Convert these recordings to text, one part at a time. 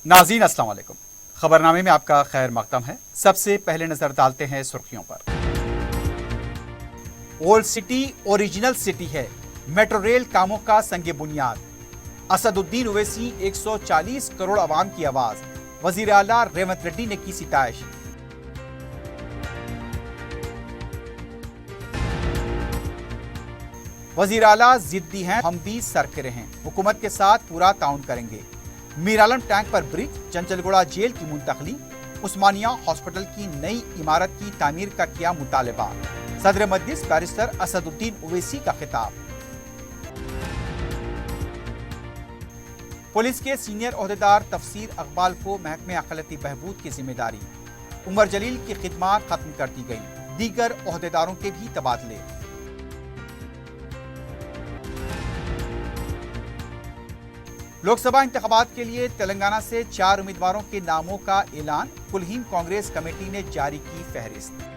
नाज़रीन अस्सलाम वालेकुम। खबरनामे में आपका खैर मकदम है। सबसे पहले नजर डालते हैं सुर्खियों पर। ओल्ड सिटी ओरिजिनल सिटी है, मेट्रो रेल कामों का संगे बुनियाद। असदुद्दीन ओवैसी 140 करोड़ अवाम की आवाज, वजीर आला रेवंत रेड्डी ने की सिताइश। वजीर आला जिद्दी हैं, हम भी सरकरे हैं, हुकूमत के साथ पूरा ताउन करेंगे। मीरालम टैंक पर ब्रिज, चंचलगुड़ा जेल की मुंतकली, उस्मानिया हॉस्पिटल की नई इमारत की तामीर का किया मुतालबा। सदर मजलिस बैरिस्टर असदुद्दीन ओवैसी का खिताब। पुलिस के सीनियर ओहदेदार तफसीर अकबाल को महकमे अक़लियती बहबूद की जिम्मेदारी। उमर जलील की खिदमात खत्म कर दी गई, दीगर ओहदेदारों के भी तबादले। लोकसभा इंतखाबात के लिए तेलंगाना से 4 उम्मीदवारों के नामों का ऐलान, कुलहीन कांग्रेस कमेटी ने जारी की फहरिस्त।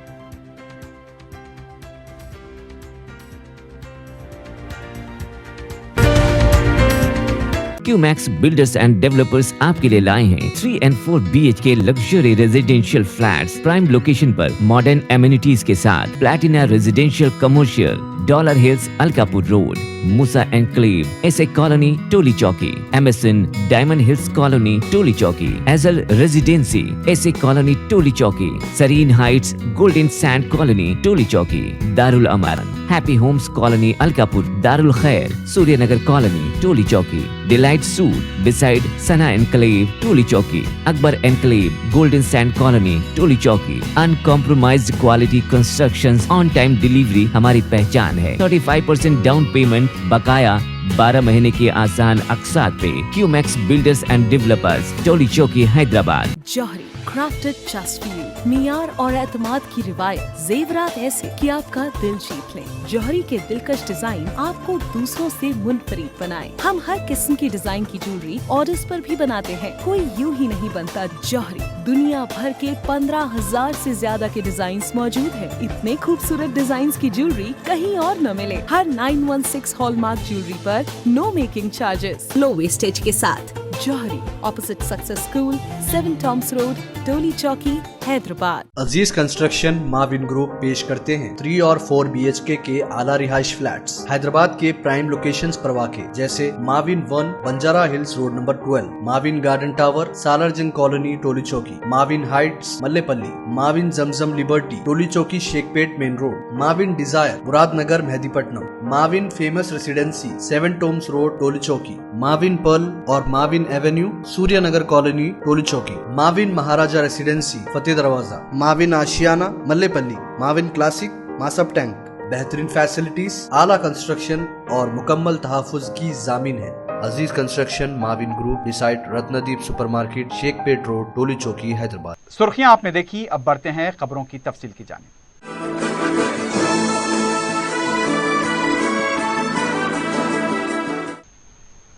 क्यूमैक्स बिल्डर्स एंड डेवलपर्स आपके लिए लाए हैं 3 and 4 BHK luxury residential flats prime location पर मॉडर्न एमिनिटीज के साथ। Platina residential commercial, dollar hills Alkapur road, Musa enclave, SA colony Toli Chowki, MSN diamond hills colony Toli Chowki, एजल residency SA colony Toli Chowki, Sareen heights golden sand colony Toli Chowki, Darul Aman happy homes colony Alkapur, Darul Khair Suryanagar colony Toli Chowki, delight suite beside Sana enclave Toli Chowki, Akbar enclave golden sand colony Toli चौकी। Uncompromised quality constructions, on time delivery हमारी पहचान है। 35% down payment, बकाया 12 महीने के आसान अक़सात पे। QMax builders and developers, Toli Chowki, Hyderabad. Johri crafted just for you, मियार और एतमाद की रिवायत, जेवरात ऐसे कि आपका दिल जीत लें। जौहरी के दिलकश डिजाइन आपको दूसरों से मुनफरिद बनाए। हम हर किस्म की डिजाइन की ज्वेलरी ऑर्डर्स पर भी बनाते हैं, कोई यूं ही नहीं बनता। जौहरी दुनिया भर के 15,000 से ज्यादा के डिजाइन मौजूद है। इतने खूबसूरत डिजाइन की ज्वेलरी कहीं और न मिले। हर 916 हॉलमार्क ज्वेलरी पर no making charges, low wastage के साथ। Jauhari, opposite success school, 7 tombs road, Toli Chowki, Hyderabad. Aziz construction Mavin group पेश करते हैं 3 और 4 BHK के आला रिहाइश फ्लैट्स हैदराबाद के प्राइम लोकेशंस पर वाक़े, जैसे Mavin 1 Banjara hills road number 12, Mavin garden tower Salarjung colony Toli Chowki, Mavin heights Mallepally, Mavin Zamzam liberty Toli Chowki Shaikpet main road, Mavin desire Muradnagar Mehdipatnam, Mavin famous residency 7 tombs road Toli Chowki, Mavin pearl और Mavin avenue Suryanagar colony Toli Chowki, Mavin Maharaja residency Fateh Darwaza, Mavin Ashiana Mallepally, Mavin classic Masab tank. बेहतरीन फैसिलिटीज, आला कंस्ट्रक्शन और मुकम्मल तहफ़्फ़ुज़ की जामीन है। Aziz construction Mavin group beside Ratnadeep supermarket Shaikpet road Toli Chowki Hyderabad. सुर्खियां आपने देखी, अब बढ़ते हैं खबरों की तफसील की जानिब।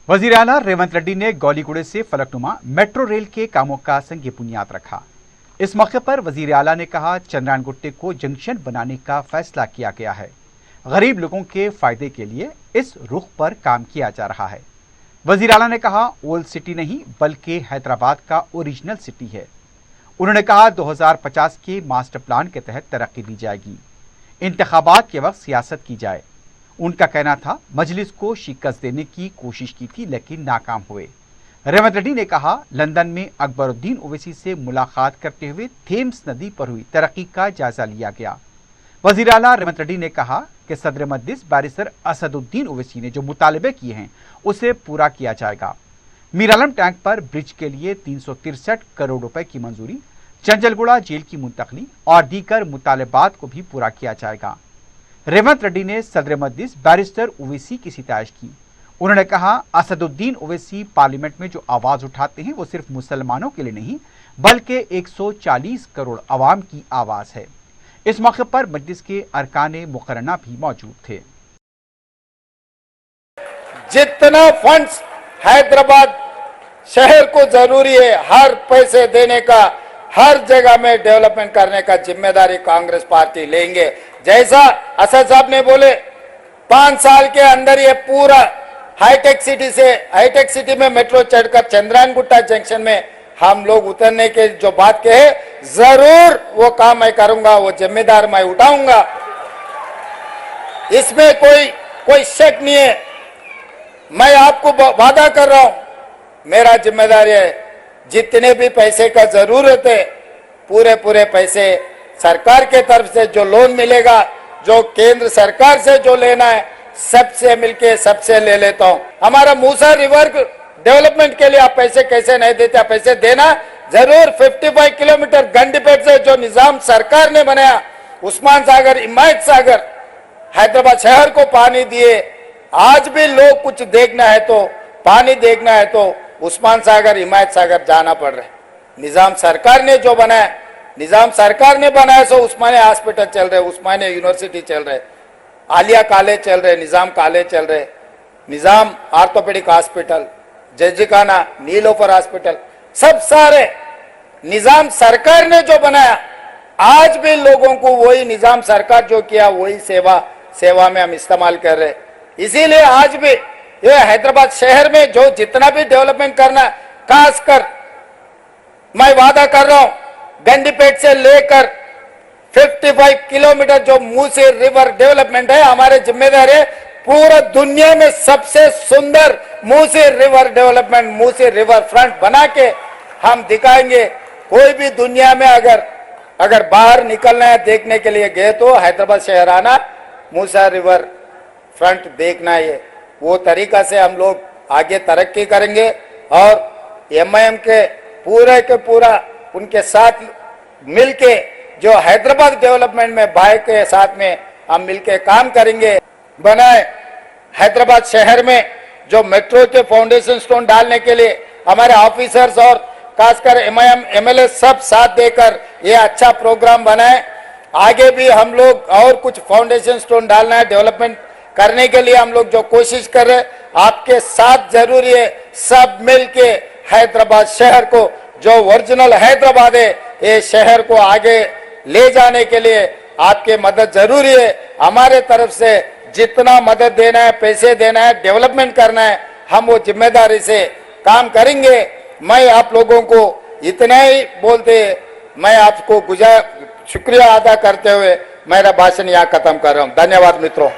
वजीर आला रेवंत रेड्डी ने गौलीगुड़े से फलकनुमा मेट्रो रेल के कामों का संग बुनियाद रखा। इस मौके पर वजीर आला ने कहा, चंद्रायन गुट्टे को जंक्शन बनाने का फैसला किया गया है। गरीब लोगों के फायदे के लिए इस रुख पर काम किया जा रहा है। वजीर आला ने कहा, ओल्ड सिटी नहीं बल्कि हैदराबाद का ओरिजिनल सिटी है। उन्होंने कहा, 2050 के मास्टर प्लान के तहत तरक्की दी जाएगी, इंतखाबात के वक्त सियासत की जाए। उनका कहना था, मजलिस को शिकस्त देने की कोशिश की थी लेकिन नाकाम हुए। रेवंत रेड्डी ने कहा, लंदन में अकबरुद्दीन ओवैसी से मुलाकात करते हुए थेम्स नदी पर हुई तरक्की का जायजा लिया गया। वजीर आला रेवंत रेड्डी ने कहा कि सदर मजलिस बैरिस्टर असदुद्दीन ओवैसी ने जो मुतालबे किए हैं उसे पूरा किया जाएगा। मीरालम टैंक पर ब्रिज के लिए 363 करोड़ रुपए की मंजूरी, चंचलगुड़ा जेल की मुंतकली और दीगर मुतालबात को भी पूरा किया जाएगा। रेवंत रेड्डी ने सदर मजलिस बैरिस्टर ओवैसी की सिताइश की। उन्होंने कहा, असदुद्दीन ओवैसी पार्लियामेंट में जो आवाज उठाते हैं वो सिर्फ मुसलमानों के लिए नहीं बल्कि 140 करोड़ अवाम की आवाज है। इस मौके पर मजलिस के अरकाने मुकर्रना भी मौजूद थे। जितना फंड्स हैदराबाद शहर को जरूरी है, हर पैसे देने का, हर जगह में डेवलपमेंट करने का जिम्मेदारी कांग्रेस पार्टी लेंगे। जैसा असद साहब ने बोले, 5 साल के अंदर ये पूरा हाईटेक सिटी में मेट्रो चढ़कर चंद्रायन गुट्टा जंक्शन में हम लोग उतरने के जो बात कहे जरूर वो काम मैं करूंगा, वो जिम्मेदार मैं उठाऊंगा, इसमें कोई शक नहीं है। मैं आपको वादा कर रहा हूं, मेरा जिम्मेदारी है, जितने भी पैसे का जरूरत है पूरे पैसे सरकार के तरफ से जो लोन मिलेगा, जो केंद्र सरकार से जो लेना है, सबसे मिलके सबसे ले लेता हूं। हमारा मूसा रिवर डेवलपमेंट के लिए आप पैसे कैसे नहीं देते, आप पैसे देना जरूर। 55 किलोमीटर गंडीपेट से जो निजाम सरकार ने बनाया, उस्मान सागर, हिमायत सागर, हैदराबाद शहर को पानी दिए। आज भी लोग कुछ देखना है तो, पानी देखना है तो उस्मान सागर, हिमायत सागर जाना पड़ रहा है। निजाम सरकार ने जो बनाया, निजाम सरकार ने बनाया, सो उस्मानिया हॉस्पिटल चल रहे, उस्मानिया यूनिवर्सिटी चल रहे, आलिया कॉलेज चल रहे, निजाम कॉलेज चल रहे, निजाम ऑर्थोपेडिक हॉस्पिटल, जजिकाना, नीलोफर हॉस्पिटल, सब सारे निजाम सरकार ने जो बनाया, आज भी लोगों को वही निजाम सरकार जो किया वही सेवा में हम इस्तेमाल कर रहे। इसीलिए आज भी ये हैदराबाद शहर में जो जितना भी डेवलपमेंट करना, खासकर मैं वादा कर रहा हूं, गंडीपेट से लेकर 55 किलोमीटर जो मूसी रिवर डेवलपमेंट है, हमारे जिम्मेदारी है। पूरा दुनिया में सबसे सुंदर Musi river development, Musi river front बना के हम दिखाएंगे। कोई भी दुनिया में अगर बाहर निकलना है, देखने के लिए गए तो हैदराबाद शहर आना, मूसा रिवर फ्रंट देखना है। वो तरीका से हम लोग आगे तरक्की करेंगे और एमआईएम के पूरा उनके साथ मिलके जो हैदराबाद डेवलपमेंट में भाई के साथ में हम मिलके काम करेंगे। बनाए हैदराबाद शहर में जो मेट्रो के फाउंडेशन स्टोन डालने के लिए हमारे ऑफिसर्स और खासकर एमआईएम एमएलए सब साथ देकर ये अच्छा प्रोग्राम बनाए। आगे भी हम लोग और कुछ फाउंडेशन स्टोन डालना है, डेवलपमेंट करने के लिए हम लोग जो कोशिश कर रहे हैं, आपके साथ जरूरी है। सब मिलके हैदराबाद शहर को, जो ओरिजिनल हैदराबाद है, ये शहर को आगे ले जाने के लिए आपके मदद जरूरी है। हमारे तरफ से जितना मदद देना है, पैसे देना है, डेवलपमेंट करना है, हम वो जिम्मेदारी से काम करेंगे। मैं आप लोगों को इतना ही बोलते, मैं आपको शुक्रिया अदा करते हुए मेरा भाषण यहाँ खत्म कर रहा हूँ। धन्यवाद मित्रों।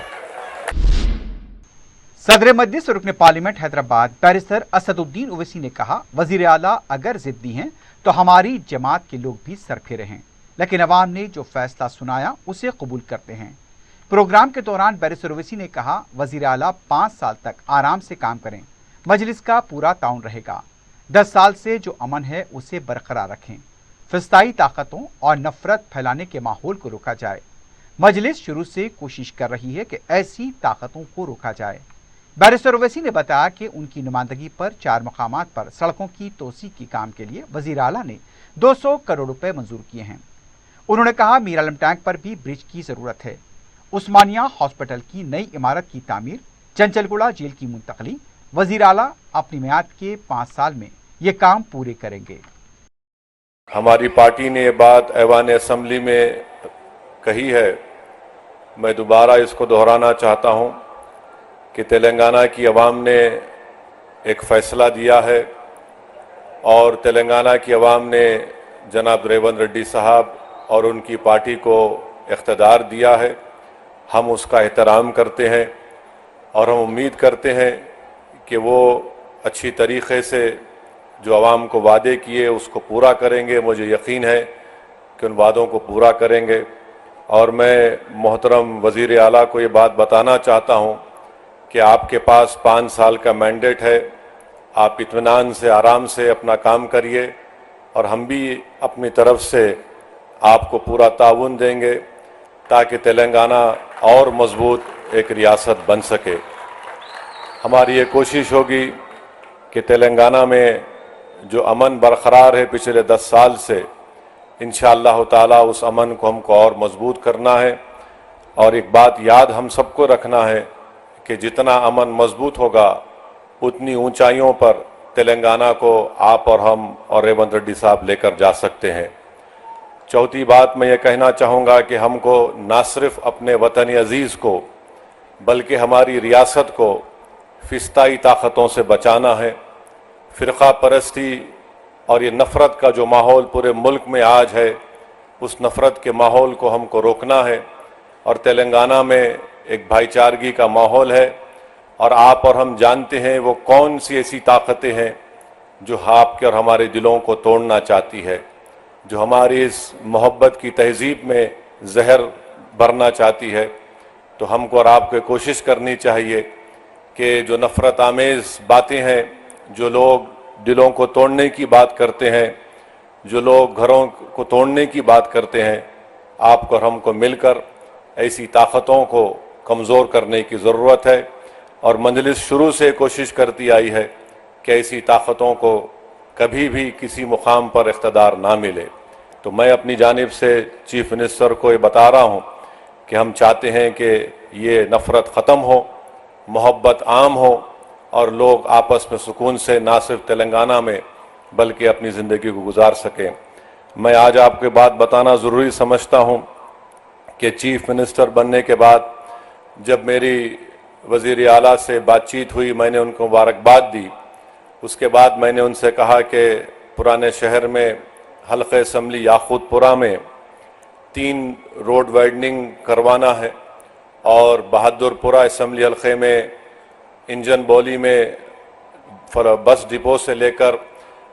सदर मजलिस और रुकने पार्लियामेंट हैदराबाद बैरिस्टर असदुद्दीन ओवैसी ने कहा, वजीर आला अगर जिद्दी हैं तो हमारी जमात के लोग भी सरफेरे हैं, लेकिन अवाम ने जो फैसला सुनाया उसे कबूल करते हैं। प्रोग्राम के दौरान बैरिस्टर ओवैसी ने कहा, वजीर आला 5 साल तक आराम से काम करें, मजलिस का पूरा ताउन रहेगा। 10 साल से जो अमन है उसे बरकरार रखें, फिस्ताई ताकतों और नफरत फैलाने के माहौल को रोका जाए। मजलिस शुरू से कोशिश कर रही है कि ऐसी ताकतों को रोका जाए। बैरिस्टर ओवैसी ने बताया कि उनकी नुमाइंदगी पर 4 मकामात पर सड़कों की तोसी के काम के लिए वजीर आला ने 200 करोड़ रुपए मंजूर किए हैं। उन्होंने कहा, मीर आलम टैंक पर भी ब्रिज की जरूरत है। उस्मानिया हॉस्पिटल की नई इमारत की तामीर, चंचलगुड़ा जेल की मुंतकली, वजीर आला अपनी मियाद के 5 साल में ये काम पूरे करेंगे। हमारी पार्टी ने ये बात ऐवान असम्बली में कही है, मैं दोबारा इसको दोहराना चाहता हूँ कि तेलंगाना की अवाम ने एक फ़ैसला दिया है और तेलंगाना की अवाम ने जनाब रेवंत रेड्डी साहब और उनकी पार्टी को इख्तियार दिया है। हम उसका एहतराम करते हैं और हम उम्मीद करते हैं कि वो अच्छी तरीक़े से जो अवाम को वादे किए उसको पूरा करेंगे। मुझे यकीन है कि उन वादों को पूरा करेंगे और मैं मोहतरम वज़ीर आला को ये बात बताना चाहता हूँ कि आपके पास 5 साल का मैंडेट है, आप इत्मीनान से आराम से अपना काम करिए और हम भी अपनी तरफ से आपको पूरा ताउन देंगे ताकि तेलंगाना और मजबूत एक रियासत बन सके। हमारी ये कोशिश होगी कि तेलंगाना में जो अमन बरकरार है पिछले 10 साल से, इंशाअल्लाह ताला उस अमन को हमको और मजबूत करना है। और एक बात याद हम सबको रखना है कि जितना अमन मजबूत होगा उतनी ऊंचाइयों पर तेलंगाना को आप और हम और रेवंत रेड्डी साहब लेकर जा सकते हैं। चौथी बात मैं ये कहना चाहूँगा कि हमको ना सिर्फ अपने वतन अजीज़ को बल्कि हमारी रियासत को फिस्ताई ताकतों से बचाना है। फ़िरक़ा परस्ती और ये नफ़रत का जो माहौल पूरे मुल्क में आज है, उस नफ़रत के माहौल को हमको रोकना है। और तेलंगाना में एक भाईचारगी का माहौल है, और आप और हम जानते हैं वो कौन सी ऐसी ताकतें हैं जो आपके और हमारे दिलों को तोड़ना चाहती है, जो हमारी इस मोहब्बत की तहजीब में जहर भरना चाहती है। तो हमको और आपको कोशिश करनी चाहिए कि जो नफ़रत आमेज़ बातें हैं, जो लोग दिलों को तोड़ने की बात करते हैं, जो लोग घरों को तोड़ने की बात करते हैं, आपको और हमको मिलकर ऐसी ताकतों को कमज़ोर करने की ज़रूरत है। और मजलिस शुरू से कोशिश करती आई है कि ऐसी ताकतों को कभी भी किसी मुकाम पर इख्तदार ना मिले। तो मैं अपनी जानिब से चीफ मिनिस्टर को ये बता रहा हूँ कि हम चाहते हैं कि ये नफ़रत ख़त्म हो, मोहब्बत आम हो, और लोग आपस में सुकून से ना सिर्फ तेलंगाना में बल्कि अपनी ज़िंदगी को गुजार सकें। मैं आज आपको बात बताना ज़रूरी समझता हूँ कि चीफ मिनिस्टर बनने के बाद जब मेरी वज़ीर आला से बातचीत हुई, मैंने उनको मुबारकबाद दी। उसके बाद मैंने उनसे कहा कि पुराने शहर में हल्क़े असम्बली याकूतपुरा में 3 रोड वाइडनिंग करवाना है, और बहादुरपुरा असम्बली हल्क़े में इंजन बोली में बस डिपो से लेकर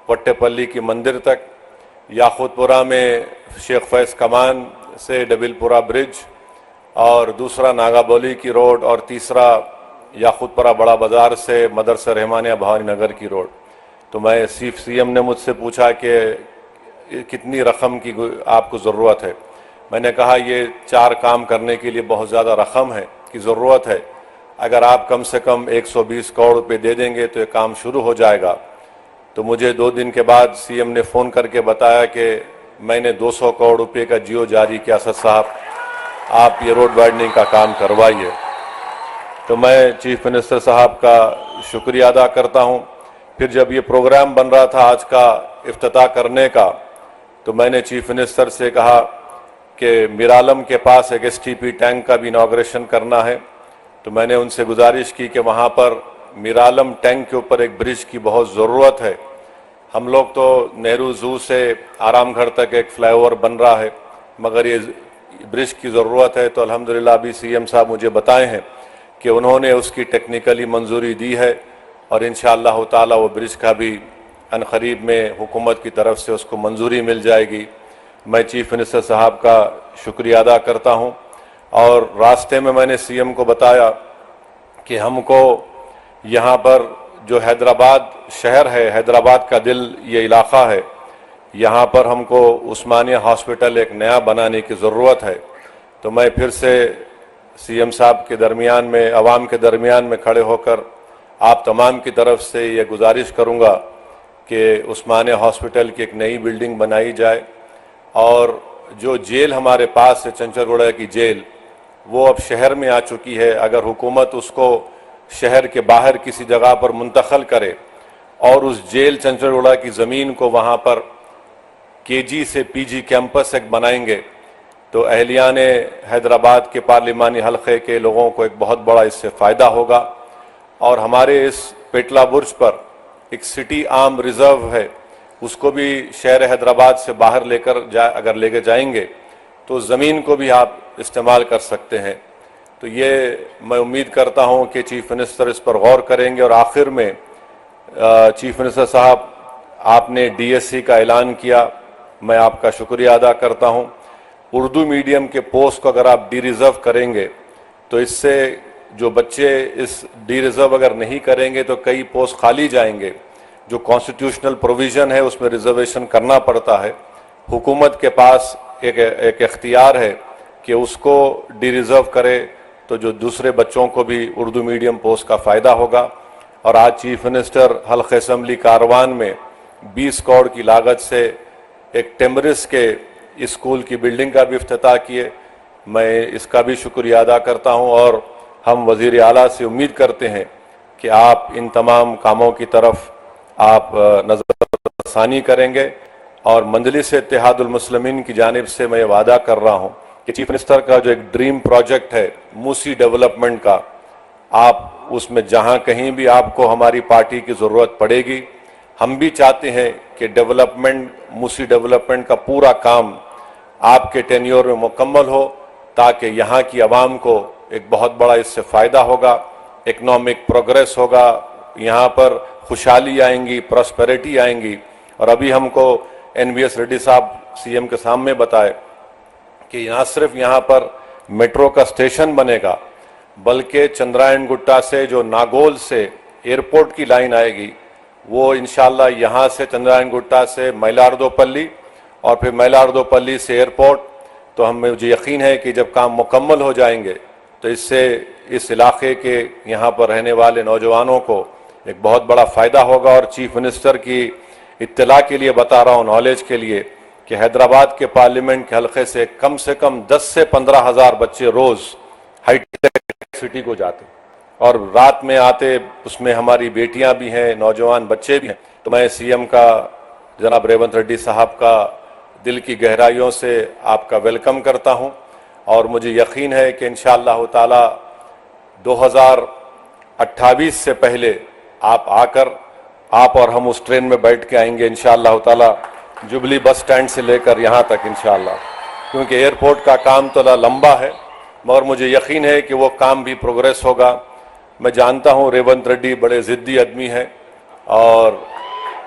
वट्टेपल्ली की मंदिर तक, याकूतपुरा में शेख फैज़ कमान से डबिलपुरा ब्रिज, और दूसरा नागाबोली की रोड, और तीसरा याकूतपुरा बड़ा बाज़ार से मदरसा रहमानिया भवानी नगर की रोड। तो मैं सीएम ने मुझसे पूछा कि कितनी रकम की आपको ज़रूरत है। मैंने कहा ये 4 काम करने के लिए बहुत ज़्यादा रकम है की ज़रूरत है। अगर आप कम से कम 120 करोड़ रुपये दे देंगे तो ये काम शुरू हो जाएगा। तो मुझे 2 दिन के बाद सीएम ने फ़ोन करके बताया कि मैंने 200 करोड़ रुपये का जियो जारी किया, असद साहब आप ये रोड वाइडनिंग का काम करवाइए। तो मैं चीफ मिनिस्टर साहब का शुक्रिया अदा करता हूँ। फिर जब ये प्रोग्राम बन रहा था आज का इफ्तिताह करने का, तो मैंने चीफ मिनिस्टर से कहा कि मिरालम के पास एक एसटीपी टैंक का भी इनॉग्रेशन करना है। तो मैंने उनसे गुजारिश की कि वहाँ पर मिरालम टैंक के ऊपर एक ब्रिज की बहुत ज़रूरत है। हम लोग तो नेहरू ज़ू से आरामगढ़ तक एक फ्लाईओवर बन रहा है, मगर ये ब्रिज की ज़रूरत है। तो अल्हम्दुलिल्लाह अभी सीएम साहब मुझे बताए हैं कि उन्होंने उसकी टेक्निकली मंजूरी दी है, और इंशाअल्लाह ताला वो ब्रिज का भी अनकरीब में हुकूमत की तरफ से उसको मंजूरी मिल जाएगी। मैं चीफ मिनिस्टर साहब का शुक्रिया अदा करता हूँ। और रास्ते में मैंने सीएम को बताया कि हमको यहाँ पर जो हैदराबाद शहर है, हैदराबाद का दिल ये इलाक़ा है, यहाँ पर हमको उस्मानिया हॉस्पिटल एक नया बनाने की ज़रूरत है। तो मैं फिर से सीएम साहब के दरमियान में, अवाम के दरमियान में खड़े होकर आप तमाम की तरफ से ये गुजारिश करूँगा कि उस्मानिया हॉस्पिटल की एक नई बिल्डिंग बनाई जाए। और जो जेल हमारे पास है, चंचलगुड़ा की जेल, वो अब शहर में आ चुकी है। अगर हुकूमत उसको शहर के बाहर किसी जगह पर मुंतकिल करे और उस जेल चंचलगुड़ा की ज़मीन को वहाँ पर केजी से पीजी कैंपस एक बनाएंगे, तो अहलियान हैदराबाद के पार्लिमानी हल्के के लोगों को एक बहुत बड़ा इससे फ़ायदा होगा। और हमारे इस पेटला बुर्ज पर एक सिटी आर्म रिज़र्व है, उसको भी शहर हैदराबाद से बाहर अगर लेकर जाएंगे तो ज़मीन को भी आप इस्तेमाल कर सकते हैं। तो ये मैं उम्मीद करता हूँ कि चीफ मिनिस्टर इस पर गौर करेंगे। और आखिर में चीफ मिनिस्टर साहब, आपने डीएससी का ऐलान किया, मैं आपका शुक्रिया अदा करता हूँ। उर्दू मीडियम के पोस्ट को अगर आप डी रिज़र्व करेंगे तो इससे जो बच्चे इस डी रिज़र्व अगर नहीं करेंगे तो कई पोस्ट खाली जाएंगे। जो कॉन्स्टिट्यूशनल प्रोविज़न है उसमें रिजर्वेशन करना पड़ता है। हुकूमत के पास एक इख्तियार है कि उसको डी रिज़र्व करे, तो जो दूसरे बच्चों को भी उर्दू मीडियम पोस्ट का फ़ायदा होगा। और आज चीफ मिनिस्टर हल्क़े असम्बली कारवान में 20 करोड़ की लागत से एक टेमरिस के स्कूल की बिल्डिंग का भी इफ्तिताह किए। मैं इसका भी शुक्रिया अदा करता हूँ। और हम वज़ीर आला से उम्मीद करते हैं कि आप इन तमाम कामों की तरफ आप नज़रसानी करेंगे। और मजलिस इत्तेहादुल मुस्लिमीन की जानिब से मैं वादा कर रहा हूँ कि चीफ मिनिस्टर का जो एक ड्रीम प्रोजेक्ट है मूसी डेवलपमेंट का, आप उसमें जहाँ कहीं भी आपको हमारी पार्टी की ज़रूरत पड़ेगी, हम भी चाहते हैं कि डेवलपमेंट, मूसी डेवलपमेंट का पूरा काम आपके टेन्योर में मुकम्मल हो, ताकि यहाँ की आवाम को एक बहुत बड़ा इससे फ़ायदा होगा, इकनॉमिक प्रोग्रेस होगा, यहाँ पर खुशहाली आएंगी, प्रॉस्पेरिटी आएंगी। और अभी हमको NVS रेड्डी साहब CM के सामने बताए कि ना सिर्फ यहाँ पर मेट्रो का स्टेशन बनेगा, बल्कि चंद्रायन गुट्टा से जो नागोल से एयरपोर्ट की लाइन आएगी, वो इंशाल्लाह यहाँ से चंद्रायन गुट्टा से मैलार्दोपल्ली और फिर मैलार्दोपल्ली से एयरपोर्ट। तो मुझे यकीन है कि जब काम मुकम्मल हो जाएंगे तो इससे इस इलाके के यहाँ पर रहने वाले नौजवानों को एक बहुत बड़ा फ़ायदा होगा। और चीफ मिनिस्टर की इत्तला के लिए बता रहा हूँ, नॉलेज के लिए, कि हैदराबाद के पार्लियामेंट के हल्के से कम 10 से 15 हज़ार बच्चे रोज़ हाईटेक सिटी को जाते और रात में आते। उसमें हमारी बेटियां भी हैं, नौजवान बच्चे भी हैं। तो मैं CM का, जनाब रेवंत रेड्डी साहब का दिल की गहराइयों से आपका वेलकम करता हूं और मुझे यकीन है कि इंशाअल्लाह ताला 2028 से पहले आप आकर, आप और हम उस ट्रेन में बैठ के आएंगे इंशाअल्लाह ताला, जुबली बस स्टैंड से लेकर यहाँ तक इंशाअल्लाह। क्योंकि एयरपोर्ट का काम तो लंबा है, मगर मुझे यकीन है कि वो काम भी प्रोग्रेस होगा। मैं जानता हूँ रेवंत रेड्डी बड़े ज़िद्दी आदमी हैं और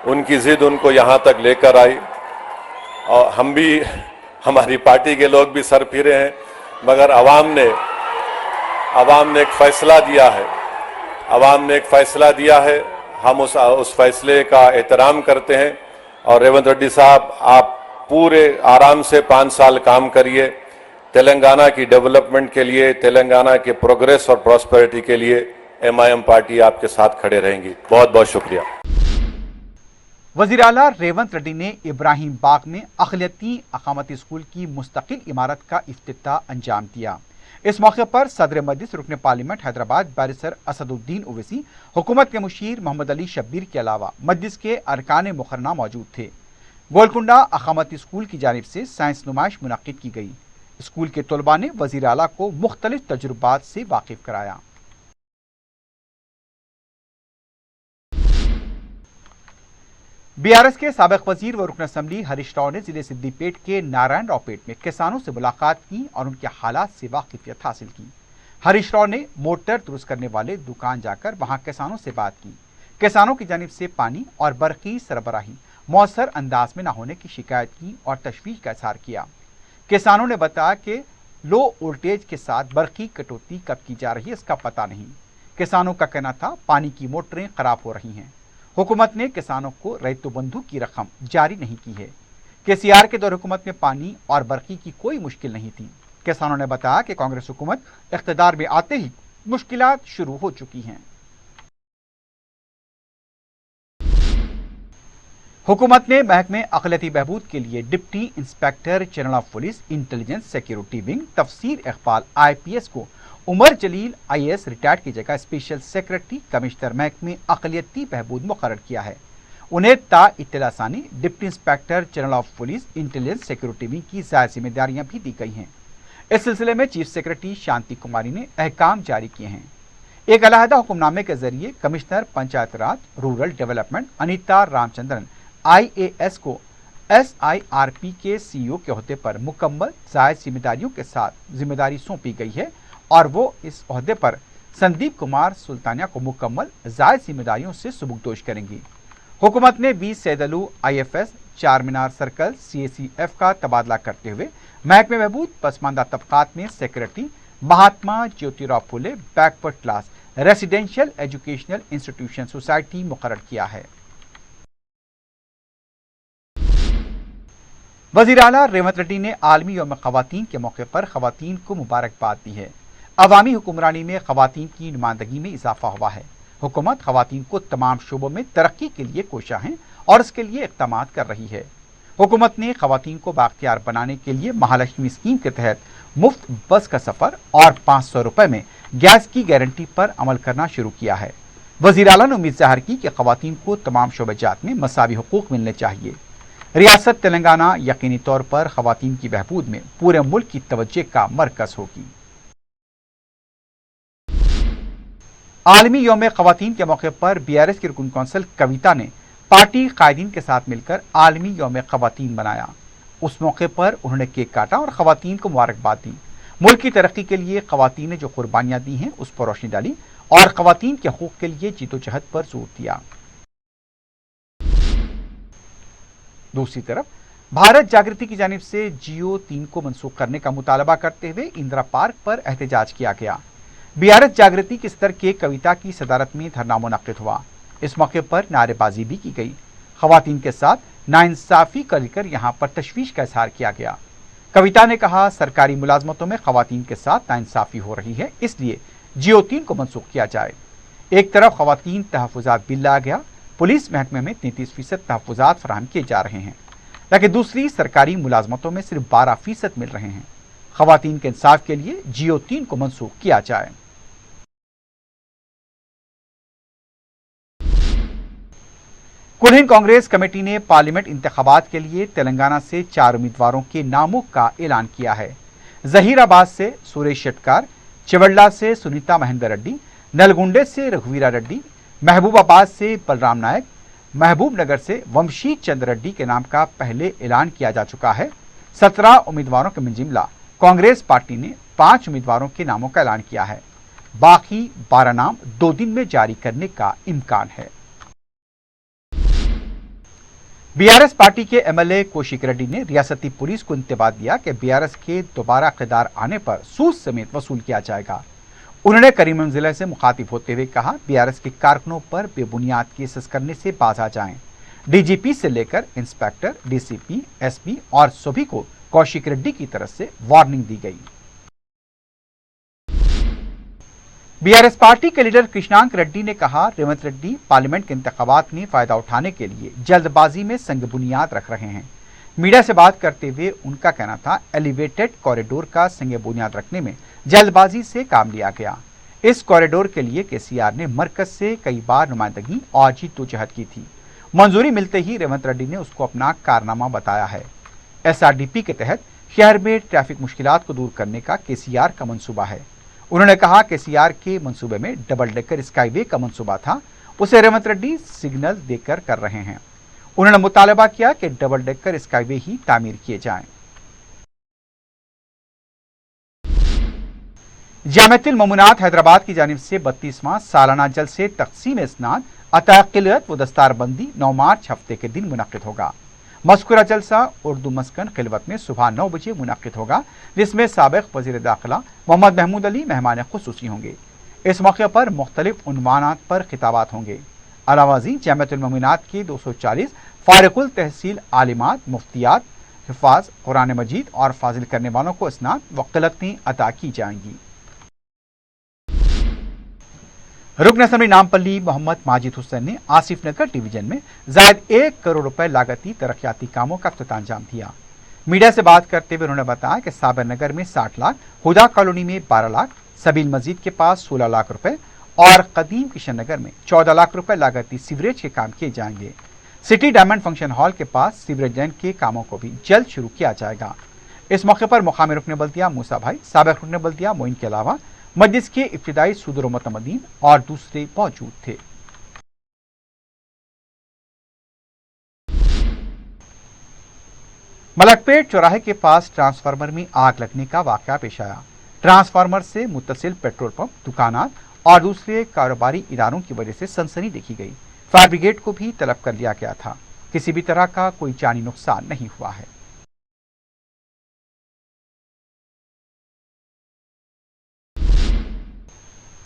उनकी ज़िद उनको यहाँ तक लेकर आई, और हम भी, हमारी पार्टी के लोग भी सर फिरे हैं, मगर आवाम ने एक फ़ैसला दिया है, आवाम ने एक फ़ैसला दिया है। हम उस फैसले का एहतराम करते हैं। और रेवंत रेड्डी साहब, आप पूरे आराम से 5 साल काम करिए, तेलंगाना की डेवलपमेंट के लिए, तेलंगाना के प्रोग्रेस और प्रॉस्पेरिटी के लिए MIM पार्टी आपके साथ खड़े रहेंगी। बहुत बहुत शुक्रिया। वज़ीर आला रेवंत रेड्डी ने इब्राहिम बाग में अक़लियती अक़ामती स्कूल की मुस्तकिल इमारत का इफ्तिताह अंजाम दिया। इस मौके पर सदर मजलिस रुकन पार्लियामेंट हैदराबाद बैरिस्टर असदुद्दीन ओवैसी, हुकूमत के मुशीर मोहम्मद अली शब्बीर के अलावा मजलिस के अरकान मुकर्रमा मौजूद थे। गोलकुंडा अक़ामती स्कूल की जानिब से साइंस नुमाइश मुनक़्क़िद की गई। स्कूल के तलबा ने वज़ीर आला को मुख्तलिफ तजुर्बात से वाकिफ कराया। BRS के साबिक़ वज़ीर व रुकन असम्बली हरीश राव ने जिले सिद्दीपेट के नारायण राव पेट में किसानों से मुलाकात की और उनके हालात से वाकिफियत हासिल की। हरीश राव ने मोटर दुरुस्त करने वाले दुकान जाकर वहां किसानों से बात की। किसानों की जानिब से पानी और बरक़ी सरबराही मौसर अंदाज में न होने की शिकायत की और तशवीश का इज़हार किया। किसानों ने बताया कि लो वोल्टेज के साथ बरक़ी कटौती कब की जा रही है इसका पता नहीं। किसानों का कहना था पानी की मोटरें खराब हो रही हैं। हुकूमत ने किसानों को रैयतु बंधु की रकम जारी नहीं की है। KCR के दौर हुकूमत में पानी और बरक़ी की कोई मुश्किल नहीं थी। किसानों ने बताया कि कांग्रेस हुकूमत इख्तिदार में आते ही मुश्किलात शुरू हो चुकी हैं। हुकूमत ने महकमे अक़लियती बहबूद के लिए deputy inspector general of police intelligence security wing तफसीर इकबाल IPS को उमर जलील IAS रिटायर्ड की जगह स्पेशल सेक्रेटरी कमिश्नर महकमे अक़लियती बहबूद मुकर्रर किया है। उन्हें ता इत्तलासानी deputy inspector general of police intelligence security wing की ज़ायद जिम्मेदारियां भी दी गई हैं। इस सिलसिले में चीफ सेक्रेटरी शांति कुमारी ने अहकाम जारी किए हैं। एक अलहदा हुक्मनामे के जरिए commissioner Panchayat Raj rural development Anita Ramachandran IAS को SIRP के CEO के ओहदे पर मुकम्मल ज़ायद जिम्मेदारियों के साथ जिम्मेदारी सौंपी गई है और वो इस ओहदे पर संदीप कुमार सुल्तानिया को मुकम्मल ज़ायद जिम्मेदारियों से सुबुकदोश करेंगी। हुकूमत ने 20 सैदलू IFS चार मीनार सर्कल CACF का तबादला करते हुए महकमे महबूद पसमानदा तबकात में secretary Mahatma Jyotirao Phule backward class residential educational institution society मुकर्रर किया है। वज़ीर आला रेवंत रेड्डी ने आलमी यौम ख़वातीन के मौके पर ख़वातीन को मुबारकबाद दी है। अवामी हुक्मरानी में ख़वातीन की नुमाइंदगी में इजाफा हुआ है। हुकूमत ख़वातीन को तमाम शोबों में तरक्की के लिए कोशा है और इसके लिए इक़दाम कर रही है। हुकूमत ने ख़वातीन को बाख्तियार बनाने के लिए महालक्ष्मी स्कीम के तहत मुफ्त बस का सफ़र और 500 रुपये में गैस की गारंटी पर अमल करना शुरू किया है। वज़ीर आला ने उम्मीद ज़ाहिर की कि ख़वातीन को तमाम शोबेजात में मसावी हुकूक मिलने चाहिए। रियासत तेलंगाना यकीनी तौर पर ख़वातीन की बहबूद में पूरे मुल्क की तवज्जो का मरकज़ होगी। आलमी यौम ख़वातीन के मौके पर BRS की रुकन कौंसल कविता ने पार्टी कायदीन के साथ मिलकर आलमी यौम ख़वातीन मनाया। उस मौके पर उन्होंने केक काटा और ख़वातीन को मुबारकबाद दी। मुल्क की तरक्की के लिए ख़वातीन ने जो कुर्बानियां दी हैं उस पर रोशनी डाली और ख़वातीन के हकूक़ के लिए जीतोजहद पर जोर दिया। दूसरी तरफ भारत जागृति की जानिब से जियो 3 को मनसूख करने का मुतालबा करते हुए इंदिरा पार्क पर एहतजाज किया गया। बीआरएस जागृति के सदर के कविता की सदारत में धरना मुनक्किद हुआ। इस मौके पर नारेबाजी भी की गई। ख़वातीन के साथ नाइंसाफ़ी कर लेकर यहाँ पर तशवीश का इजहार किया गया। कविता ने कहा, सरकारी मुलाजमतों में ख़वातीन के साथ नाइंसाफ़ी हो रही है, इसलिए जियो 3 को मनसूख किया जाए। एक तरफ ख़वातीन तहफ़्फ़ुज़ात बिल लाया गया, पुलिस महकमे में 33% तहफ़्फ़ुज़ात फराहम किए जा रहे हैं, लेकिन दूसरी सरकारी मुलाजमतों में सिर्फ 12% मिल रहे हैं। ख़वातीन के इंसाफ के लिए जियो 3 को मनसूख किया जाए। कुल हिंद कांग्रेस कमेटी ने पार्लियामेंट इंतखाबात के लिए तेलंगाना से 4 उम्मीदवारों के नामों का ऐलान किया है। जहीराबाद से सुरेश शेट्कार, चिवड़ला से सुनीता महेंदर रेड्डी, नलगुंडे से रघुवीरा रेड्डी, महबूबाबाद से बलराम नायक, महबूबनगर से वंशी चंद्र रेड्डी के नाम का पहले ऐलान किया जा चुका है। 17 उम्मीदवारों के मिंजिमला कांग्रेस पार्टी ने 5 उम्मीदवारों के नामों का ऐलान किया है। बाकी 12 नाम 2 दिन में जारी करने का इम्कान है। बीआरएस पार्टी के एमएलए कौशिक रेड्डी ने रियासती पुलिस को इंतबाह दिया कि बीआरएस के दोबारा इक़्तिदार आने पर सूद समेत वसूल किया जाएगा। उन्होंने करीमगंज जिले से मुखातिब होते हुए कहा, बीआरएस के कारकुनों पर बेबुनियाद केसेस करने से बाज आ जाएं। डीजीपी से लेकर इंस्पेक्टर, डीसीपी, एसपी और सभी को कौशिक रेड्डी की तरफ से वार्निंग दी गई। बीआरएस पार्टी के लीडर कृष्णांक रेड्डी ने कहा, रेवंत रेड्डी पार्लियामेंट के इंतखाबात में फायदा उठाने के लिए जल्दबाजी में संग बुनियाद रख रहे हैं। मीडिया से बात करते हुए उनका कहना था, एलिवेटेड कॉरिडोर का संग बुनियाद रखने में जल्दबाजी से काम लिया गया। इस कॉरिडोर के लिए केसीआर ने मरकज से कई बार नुमाइंदगी और जीतोजहद की थी। मंजूरी मिलते ही रेवंत रेड्डी ने उसको अपना कारनामा बताया है। एसआरडीपी के तहत शहर में ट्रैफिक मुश्किलात को दूर करने का केसीआर का मंसूबा है। उन्होंने कहा, केसीआर के मंसूबे में डबल डेकर स्काईवे का मंसूबा था, उसे रेवंत रेड्डी सिग्नल देकर कर रहे हैं। उन्होंने मुतालबा किया कि डबल डेकर स्काईवे ही तामीर किए जाएं। जामिअतुल ममुनात हैदराबाद की जानिब से 32वां सालाना जलसे तक़सीम इस्नाद अता-क़िलअत व दस्तारबंदी 9 मार्च हफ्ते के दिन मुनक़्क़िद होगा। मज़कूरा जलसा उर्दू मस्कन खिलवत में सुबह 9 बजे मुनक़्क़िद होगा, जिसमें साबिक़ वज़ीर दाखिला मोहम्मद महमूद अली मेहमान ख़ुसूसी होंगे। इस मौके पर मुख्तलिफ उन्वानात पर खिताबात होंगे। अलावाज़ी जामिअतुल ममुनात के 240 फ़ारिक़ुल तहसील आलिमात, मुफ्तियात, हिफ़ाज़ कुरान मजीद और फाजिल करने वालों को इस्नाद व क़िलअतें अता की जाएंगी। रुकन असम्बली नामपल्ली मोहम्मद माजिद हुसैन ने आसिफ नगर डिवीजन में ज़ायद 1 करोड़ रुपए लागती तरक्याती कामों का अंजाम दिया। मीडिया से बात करते हुए उन्होंने बताया कि साबर नगर में 60 लाख, हुदा कॉलोनी में 12 लाख, सबील मस्जिद के पास 16 लाख रुपए और कदीम किशन नगर में 14 लाख रुपए लागती सीवरेज के काम किए जाएंगे। सिटी डायमंड फंक्शन हॉल के पास सीवरेज लाइन के कामों को भी जल्द शुरू किया जाएगा। इस मौके पर मुकामी रुकन बल्दिया मूसा भाई, साबिक़ रुकन बल्दिया मोइन के अलावा मस्जिद के इब्तिदाई सदर व मुतमदीन और दूसरे मौजूद थे। मलकपेट चौराहे के पास ट्रांसफार्मर में आग लगने का वाकया पेश आया। ट्रांसफार्मर से मुत्तसिल पेट्रोल पंप, दुकानात और दूसरे कारोबारी इदारों की वजह से सनसनी देखी गई। फायर ब्रिगेड को भी तलब कर लिया गया था। किसी भी तरह का कोई जानी नुकसान नहीं हुआ है।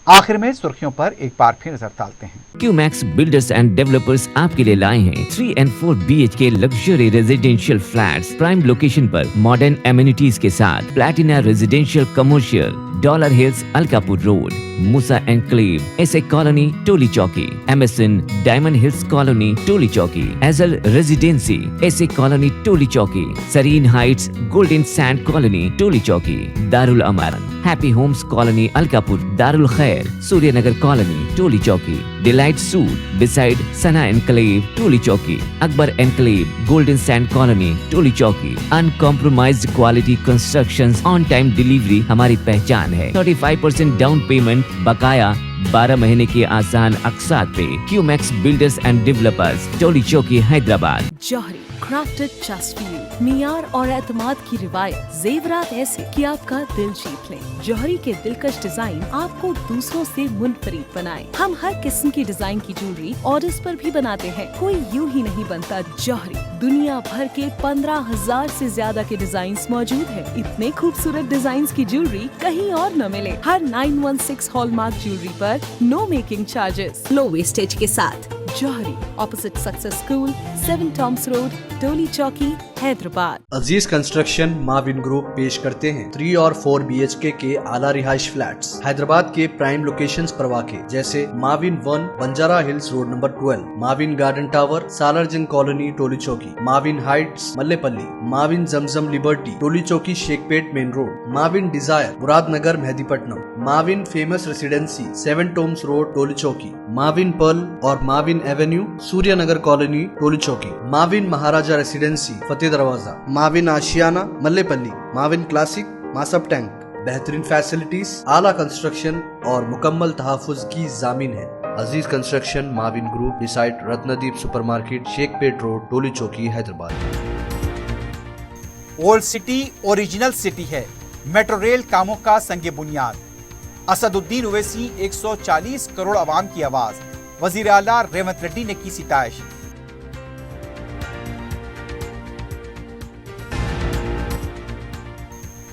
आखिर में सुर्खियों पर एक बार फिर नजर डालते हैं। क्यूमैक्स बिल्डर्स एंड डेवलपर्स आपके लिए लाए हैं 3 and 4 BHK luxury residential flats prime location पर मॉडर्न एमिनिटीज के साथ Platina residential commercial, dollar hills Alkapur road, Musa enclave, SA colony Toli Chowki, MSN diamond hills colony Toli Chowki, एजल residency SA colony Toli Chowki, Sareen heights golden sand colony Toli Chowki, Darul Amaran happy homes colony Alkapur, Darul Khair Suryanagar colony Toli Chowki, delight suite beside Sana enclave Toli Chowki, Akbar enclave golden sand colony Toli चौकी। Uncompromised quality constructions, on time delivery हमारी पहचान है। 35% down payment, बकाया 12 महीने के आसान अक़सात पे QMax builders and developers, Toli Chowki, Hyderabad. Johri crafted just for you, मियार और एतमाद की रिवायत, जेवरात ऐसे कि आपका दिल जीत लें। जौहरी के दिलकश डिजाइन आपको दूसरों से मुनफरिद बनाए। हम हर किस्म की डिजाइन की ज्वेलरी ऑर्डर्स पर भी बनाते हैं, कोई यूं ही नहीं बनता। जौहरी दुनिया भर के 15,000 से ज्यादा के डिजाइन मौजूद है। इतने खूबसूरत डिजाइन की ज्वेलरी कहीं और न मिले। हर 916 हॉलमार्क ज्वेलरी पर no making charges, low wastage के साथ। Jauhari, opposite success school, 7 tombs road, Toli Chowki, Hyderabad. Aziz construction Mavin group पेश करते हैं 3 और 4 BHK के आला रिहाइश फ्लैट्स हैदराबाद के प्राइम लोकेशंस पर वाक़े, जैसे Mavin 1 Banjara hills road number 12, Mavin garden tower Salarjung colony Toli Chowki, Mavin heights Mallepally, Mavin Zamzam liberty Toli Chowki Shaikpet main road, Mavin desire Muradnagar Mehdipatnam, Mavin famous residency 7 tombs road Toli Chowki, Mavin pearl और Mavin avenue Suryanagar colony Toli Chowki, Mavin Maharaja residency Fateh Darwaza, Mavin Ashiana Mallepally, Mavin classic Masab tank. बेहतरीन फैसिलिटीज, आला कंस्ट्रक्शन और मुकम्मल तहफ़्फ़ुज़ की ज़ामीन है। Aziz construction Mavin group beside Ratnadeep supermarket, Shaikpet road, Toli Chowki, Hyderabad. Old city original city है। Metro rail कामों का संगे बुनियाद। असदुद्दीन ओवैसी 140 करोड़ आवाम की आवाज। वजीर आला रेवंत रेड्डी ने की सिताइश।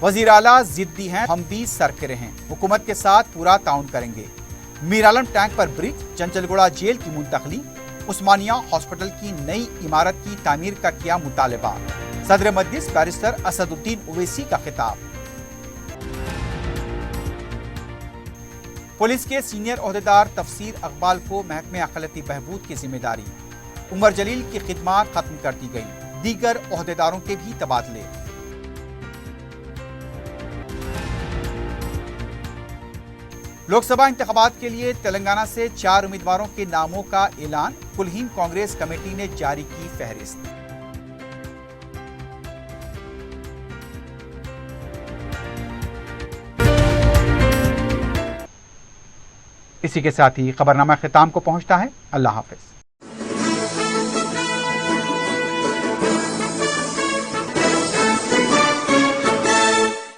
वजीर आला जिद्दी हैं, हम भी सरकरे हैं, हुकूमत के साथ पूरा ताउन करेंगे। मीर आलम टैंक पर ब्रिज, चंचलगुड़ा जेल की मुंतकली, उस्मानिया हॉस्पिटल की नई इमारत की तामीर का किया मुतालबा। सदर मजलिस बैरिस्टर असदुद्दीन ओवैसी का खिताब। पुलिस के सीनियर ओहदेदार तफसीर अकबाल को महकमे अखिलती बहबूद की जिम्मेदारी। उमर जलील की खिदमत खत्म कर दी गई। दीगर ओहदेदारों के भी तबादले। लोकसभा इंतखाबात के लिए तेलंगाना से 4 उम्मीदवारों के नामों का ऐलान। कुलहीन कांग्रेस कमेटी ने जारी की फहरिस्त। इसी के साथ ही खबरनामा ख़िताम को पहुंचता है। अल्लाह हाफ़िज़।